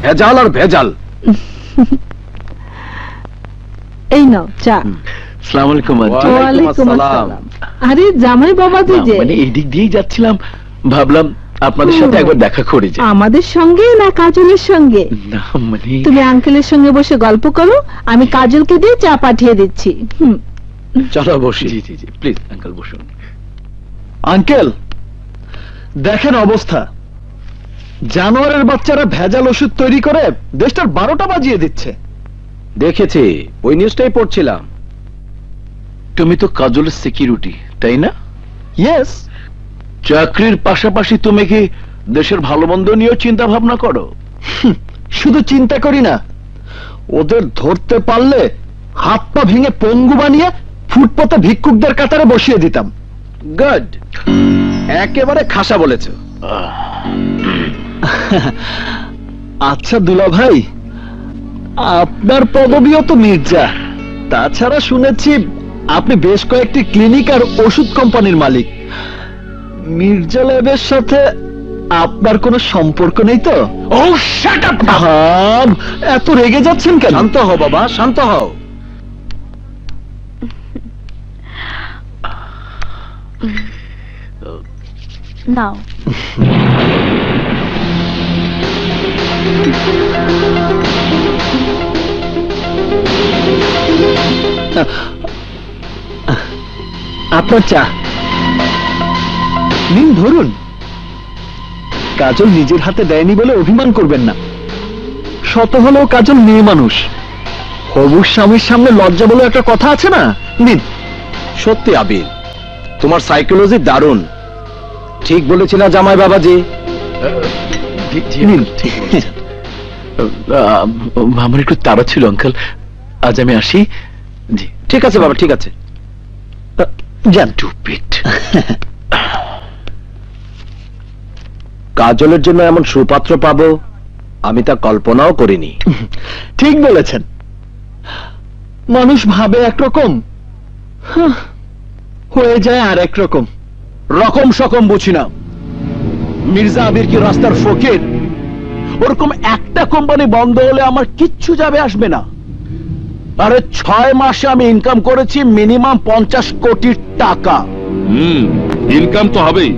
ভেজাল আর ভেজাল। এই নাও চা। আসসালামু আলাইকুম আন্টি। ওয়ালাইকুম আসসালাম। আরে জামাই বাবাজি যে, মানে এই দিক দিয়েই যাচ্ছিলাম, ভাবলাম আপনাদের সাথে একবার দেখা করে যাই। আমাদের সঙ্গে না কাজলের সঙ্গে? না মানে তুমি আঙ্কেলের সঙ্গে বসে গল্প করো, আমি কাজলকে দিয়ে চা পাঠিয়ে দিচ্ছি। চলো বসি। জি জি জি, প্লিজ আঙ্কেল বসুন। আঙ্কেল দেখেন অবস্থা, জানোয়ারের বাচ্চারা ভেজাল ওষুধ তৈরি করে দেশটার 12টা বাজিয়ে দিচ্ছে। দেখেছি, ওই নিউজটাই পড়ছিলাম। তুমি তো কাজলের সিকিউরিটি, তাই না? ইয়েস। চাকরির পাশাপাশি তুমি কি দেশের ভালো মন্দ নিয়েও চিন্তা ভাবনা করো? শুধু চিন্তা করি না, ওদের ধরতে পারলে হাত পা ভেঙে পঙ্গু বানিয়ে ফুটপাতে ভিক্ষুকদের কাতারে বসিয়ে দিতাম। গুড, একেবারে খাসা বলেছো। আচ্ছা দুলা ভাই, আপনার পদবিও তো মির্জা, তাছাড়া শুনেছি আপনি বেশ কয়েকটি ক্লিনিক আর ওষুধ কোম্পানির মালিক। মির্জা ল্যাবের সাথে আপনার কোনো সম্পর্ক নেই তো? ও শাট আপ! ভাব, এত রেগে যাচ্ছেন কেন? শান্ত হও বাবা, শান্ত হও। নাও। আপনার চা নিন, ধরুন। কাজল নিজের হাতে দেয়নি বলে অভিমান করবেন না। শত হলেও কাজল মেয়ে মানুষ, হবু স্বামীর সামনে লজ্জা বলে একটা কথা আছে না। নিন। সত্যি আবির, তোমার সাইকোলজি দারুণ। ঠিক বলেছিল জামাই বাবাজি। নিন, ঠিক বলেছেন। আমার একটু তাড়া ছিল আঙ্কেল, আজ আমি আসি। জি ঠিক আছে বাবা, ঠিক আছে। যান। টুপিট। কাজলের জন্য এমন সুপাত্র পাবো আমি তা কল্পনাও করিনি। ঠিক বলেছেন, মানুষ ভাবে একরকম, হয়ে যায় আর একরকম। রকম সকম বুঝি না। মির্জা আবির কি রাস্তার ফকির? ওরকম একটা কোম্পানি বন্ধ হলে আমার কিচ্ছু যাবে আসবে না। আরে 6 মাসে আমি ইনকাম করেছি মিনিমাম 50 কোটি টাকা। ইনকাম তো হবেই।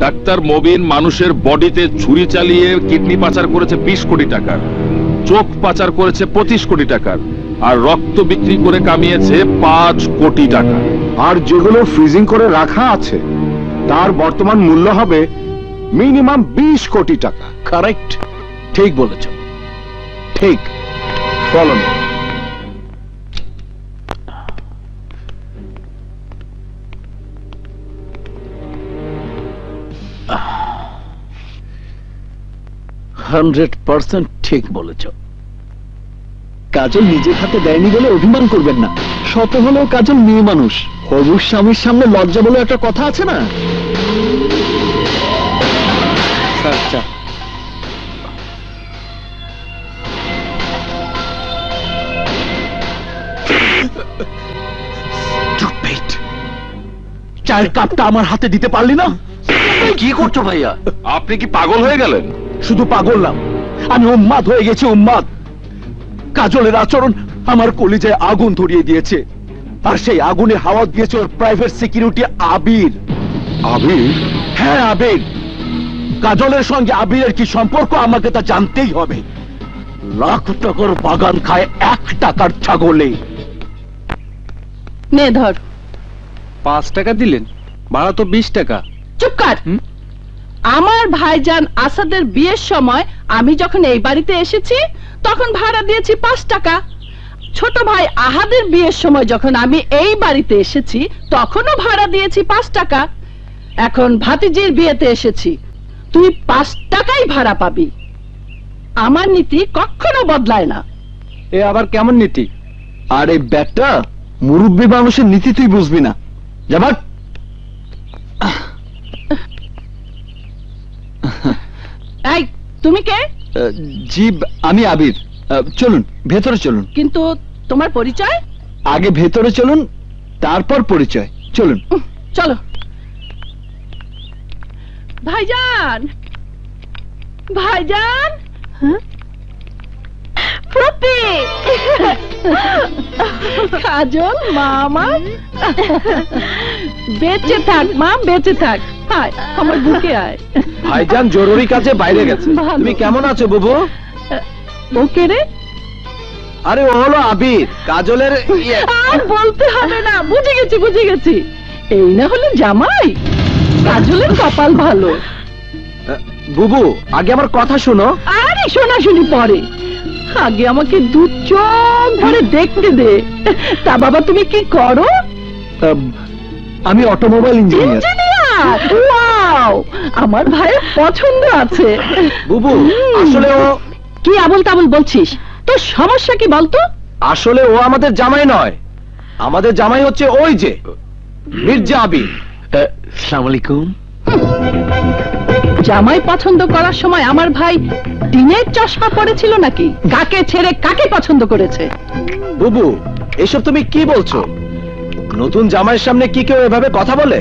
ডাক্তার মবিন মানুষের বডিতে ছুরি চালিয়ে কিডনি পাচার করেছে 20 কোটি টাকার, চোখ পাচার করেছে 25 কোটি টাকার, আর রক্ত বিক্রি করে কামিয়েছে 5 কোটি টাকা। আর যেগুলো ফ্রিজিং করে রাখা আছে তার বর্তমান মূল্য হবে মিনিমাম 20 কোটি টাকা। কারেক্ট, ঠিক বলেছ, ঠিক। বলুন। ঠিক বলেছ। কাজল নিজের হাতে দেয়নি বলে অভিমান করবেন না। শত হলেও কাজল মেয়ে মানুষ, হবু স্বামীর সামনে লজ্জা বলে একটা কথা আছে না। আচ্ছা, চায়ের কাপটা আমার হাতে দিতে পারলি না? কি করছো ভাইয়া? আপনি কি পাগল হয়ে গেলেন? শুধু পাগল না, আমি উন্মাদ হয়ে গেছি, উন্মাদ। কাজলের আচরণ আমার কলিজায় আগুন ধরিয়ে দিয়েছে, আর সেই আগুনে হাওয়া দিয়েছে ওর প্রাইভেট সিকিউরিটি আবির। আবির? হ্যাঁ আবির। কাজলের সঙ্গে আবিরের কি সম্পর্ক আমাকে তা জানতেই হবে। লাখ টাকার বাগান খায় 1 টাকার ছাগলে। নে ধর। 5 টাকা দিলেন, ভাড়া তো 20 টাকা। চুপ কর। আমার ভাইজান আসাদের বিয়ের সময় আমি যখন এই বাড়িতে এসেছি তখন ভাড়া দিয়েছি 5 টাকা। ছোট ভাই আহাদের বিয়ের সময় যখন আমি এই বাড়িতে এসেছি তখনও ভাড়া দিয়েছি 5 টাকা। এখন ভাতিজির বিয়েতে এসেছি, তুই 5 টাকাই ভাড়া পাবি। আমার নীতি কখনো বদলায় না। এ আবার কেমন নীতি? আরে বেটা, মুরব্বী মানুষের নীতি তুই বুঝবি না। যাবার। এই তুমি কে? জি, আমি আবির। চলুন ভেতরে চলুন। কিন্তু তোমার পরিচয়? আগে ভেতরে চলুন, তারপর পরিচয়। চলুন। চলো। ভাইজান, ভাইজান। ফুপি কাজল মামা বেঁচে থাক মা, বেঁচে থাক। আয় আমার বুকে আয়। ভাইজান জরুরি কাজে বাইরে গেছে। ভালো। তুমি কেমন আছো বুবু? ওকে রে, আরে ও হলো আবির, কাজলের আর বলতে হবে না, বুঝে গেছি বুঝে গেছি। এই না হলো জামাই, কাজলের কপাল ভালো। বুবু আগে আমার কথা শোনো। আরে শোনাশুনি পরে, আগে আমাকে দু চোখ ভরে দেখতে দে। তা বাবা তুমি কি করো? আমি অটোমোবাইল ইঞ্জিনিয়ার। ইঞ্জিনিয়ার? ওয়াও, আমার ভাইয়ের পছন্দ আছে। বুবু আসলে ও কি আবল তাবল বলছিস? তোর সমস্যা কি বলতো? আসলে ও আমাদের জামাই নয়, আমাদের জামাই হচ্ছে ওই যে মির্জা আবির। আসসালামু আলাইকুম। জামাই পছন্দ করার সময় আমার ভাই দিনের চশমা পড়েছিল নাকি? কাকে ছেড়ে কাকে পছন্দ করেছে? বুবু এসব তুমি কি বলছো? নতুন জামাইয়ের সামনে কি কেউ এভাবে কথা বলে?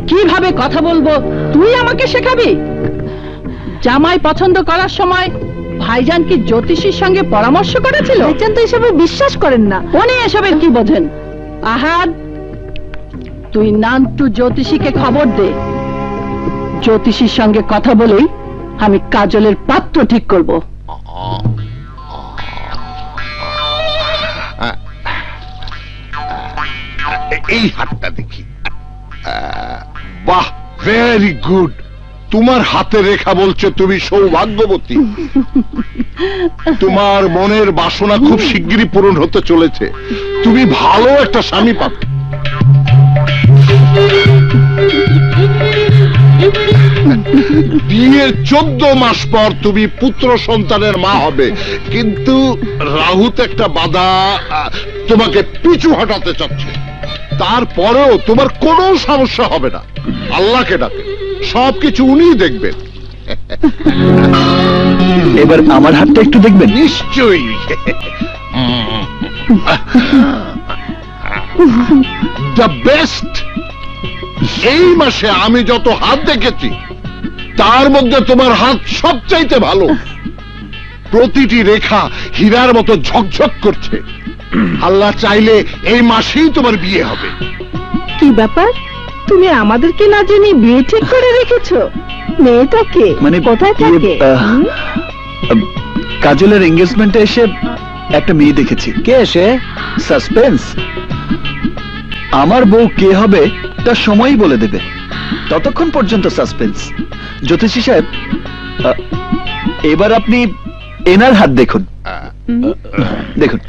কিভাবে কথা বলবো তুই আমাকে শেখাবি? জামাই পছন্দ করার সময় ভাইজান কি জ্যোতিষীর সঙ্গে পরামর্শ করেছিল? ভাইজান তো এসবে বিশ্বাস করেন না। উনি এসবের কি বোঝেন? আহাদ, তুই নান্টু জ্যোতিষীকে খবর দে। জ্যোতিষীর সঙ্গে কথা বলেই আমি কাজলের পাত্র ঠিক করব। এই হাতটা দেখি। বাহ, ভেরি গুড। তোমার হাতে রেখা বলছে তুমি সৌভাগ্যবতী। তোমার মনের বাসনা খুব শিগগিরই পূরণ হতে চলেছে। তুমি ভালো একটা স্বামী পাবে। বিয়ের 14 মাস পর তুমি পুত্র সন্তানের মা হবে, কিন্তু রাহুত একটা বাধা তোমাকে পিছু হটাতে চাচ্ছে। তারপরেও তোমার কোনো সমস্যা হবে না। আল্লাহকে ডাকে, সবকিছু উনিই দেখবেন। এবার আমার হাতটা একটু দেখবেন? নিশ্চয়ই। The best. এই মাসে আমি যত হাত দেখেছি তার মধ্যে তোমার হাত সবচাইতে ভালো। প্রতিটি রেখা হীরার মতো ঝকঝক করছে। আল্লাহ চাইলে এই মাসেই তোমার বিয়ে হবে। কি ব্যাপার, তুমি আমাদেরকে না জেনে বিয়ে ঠিক করে রেখেছো? মেয়েটাকে মানে কোথায় থাকে? কাজলের এঙ্গেজমেন্টে এসে একটা মেয়ে দেখেছি। কে সে? সাসপেন্স। আমার বউ কে হবে তা সময়ই বলে দেবে, ততক্ষণ পর্যন্ত সাসপেন্স। জ্যোতিষী সাহেব, এবার আপনি এনার হাত দেখুন। দেখুন।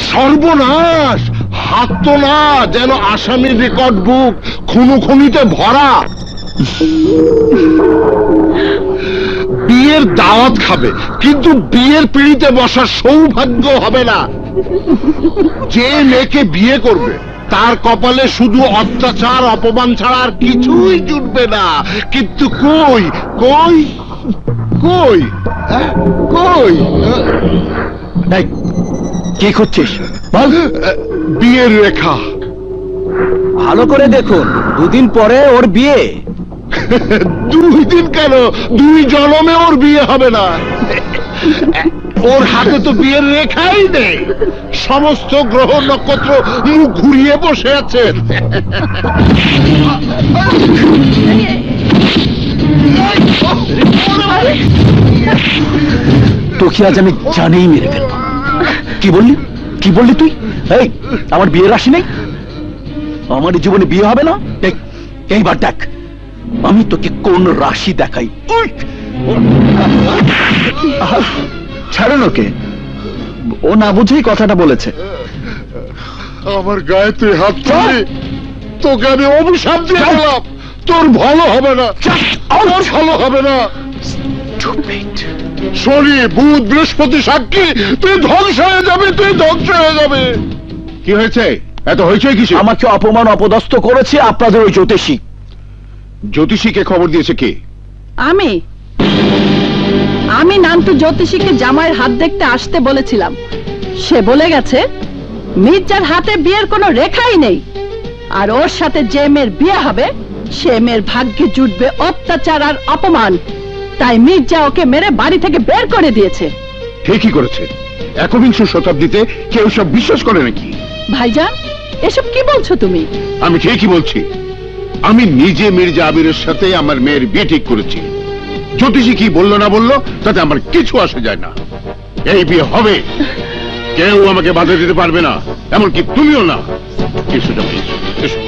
সর্বনাশ! হাত তো না, যেন আসামির রেকর্ড বুক খুনোখুনিতে ভরা। বিয়ের দাওয়াত খাবে, কিন্তু বিয়ের পিঁড়িতে বসার সৌভাগ্য হবে না। যে মেয়েকে বিয়ে করবে তার কপালে শুধু অত্যাচার অপমান ছাড়া আর কিছুই জুটবে না। কিন্তু কই কই কই কই কি করছিস বল? বিয়ের রেখা। ভালো করে দেখুন, দুদিন পরে ওর বিয়ে। 2 দিন কেন, 2 জন্মে ওর বিয়ে হবে না। ওর হাতে তো বিয়ের রেখাই নেই। সমস্ত গ্রহ নক্ষত্র মুখ ঘুরিয়ে বসে আছেন। তোকে আজ আমি জানেই মেরে ফেলবো। কি বললি? কি বললি তুই? এই, আমার বিয়ের রাশি নেই, আমার জীবনে বিয়ে হবে না। এইবার দেখ আমি তোকে কোন রাশি দেখাই। ছাড়ুন ওকে, ও না বুঝেই কথাটা বলেছে। আমার গায়ে তুই হাত তুলি, তোকে আমি অভিশাপ দিয়ে দিলাম। তোর ভালো হবে না, তোর ভালো হবে না। শনি বুধ বৃহস্পতি সাক্ষী, তুই ধ্বংস হয়ে যাবে, তুই ধ্বংস হয়ে যাবে। কি হয়েছে? এত হয়েছে কিছু? আমাকে অপমান অপদস্থ করেছে আপনাদের ওই জ্যোতিষী। জ্যোতিষীকে খবর দিয়েছে কে? আমি নান্টু জ্যোতিষীকে জামাইয়ের হাত দেখতে আসতে বলেছিলাম। সে বলে গেছে মির্জার হাতে বিয়ের কোনো রেখাই নেই, আর ওর সাথে যে মেয়ের বিয়ে হবে সে মেয়ের ভাগ্যে জুটবে অত্যাচার আর অপমান। তাই মির্জা ওকে মেরে বাড়ি থেকে বের করে দিয়েছে। ঠিকই করেছে, একবিংশ শতাব্দীতে কেউ সব বিশ্বাস করে নাকি? ভাইজান, এসব কি বলছো তুমি? আমি ঠিকই বলছি। আমি নিজে মির্জা আবিরের সাথে আমার মেয়ের বিয়ে ঠিক করেছি। জ্যোতিষী কি বললো না বললো তাতে আমার কিছু আসে যায় না। এই বিয়ে হবে, কেউ আমাকে বাধা দিতে পারবে না, এমনকি তুমিও না। এসো জামাই, এসো, এসো।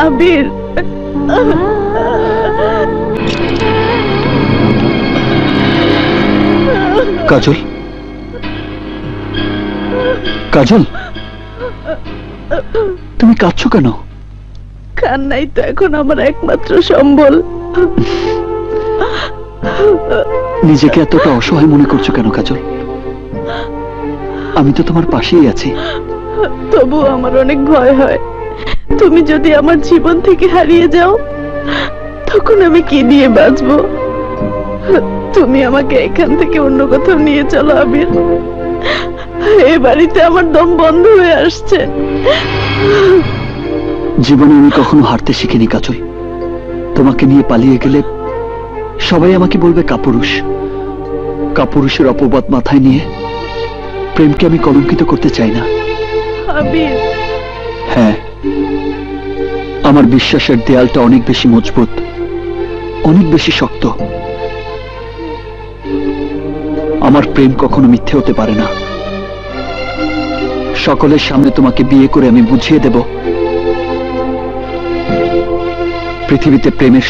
আবির, কাজল, কাজল, তুমি কাঁদছো কেন? কান্নাই তো এখন আমার একমাত্র সম্বল। নিজেকে এতটা অসহায় মনে করছো কেন কাজল? আমি তো তোমার পাশেই আছি। তবু আমার অনেক ভয় হয়, তুমি যদি আমার জীবন থেকে হারিয়ে যাও তখন আমি কি দিয়ে বাঁচবো? তুমি আমাকে এখান থেকে অন্য কোথাও নিয়ে চলো আবির। এই বাড়িতে আমার দম বন্ধ হয়ে আসছে। জীবনে আমি কখনো হারতে শিখিনি কাজল। তোমাকে নিয়ে পালিয়ে গেলে সবাই আমাকে বলবে কাপুরুষ। কাপুরুষের অপবাদ মাথায় নিয়ে প্রেমকে আমি কলঙ্কিত করতে চাই না। আবির, হ্যাঁ, আমার বিশ্বাসের দেয়ালটা অনেক বেশি মজবুত, অনেক বেশি শক্ত। আমার প্রেম কখনো মিথ্যে হতে পারে না। সকলের সামনে তোমাকে বিয়ে করে আমি বুঝিয়ে দেব পৃথিবীতে প্রেমের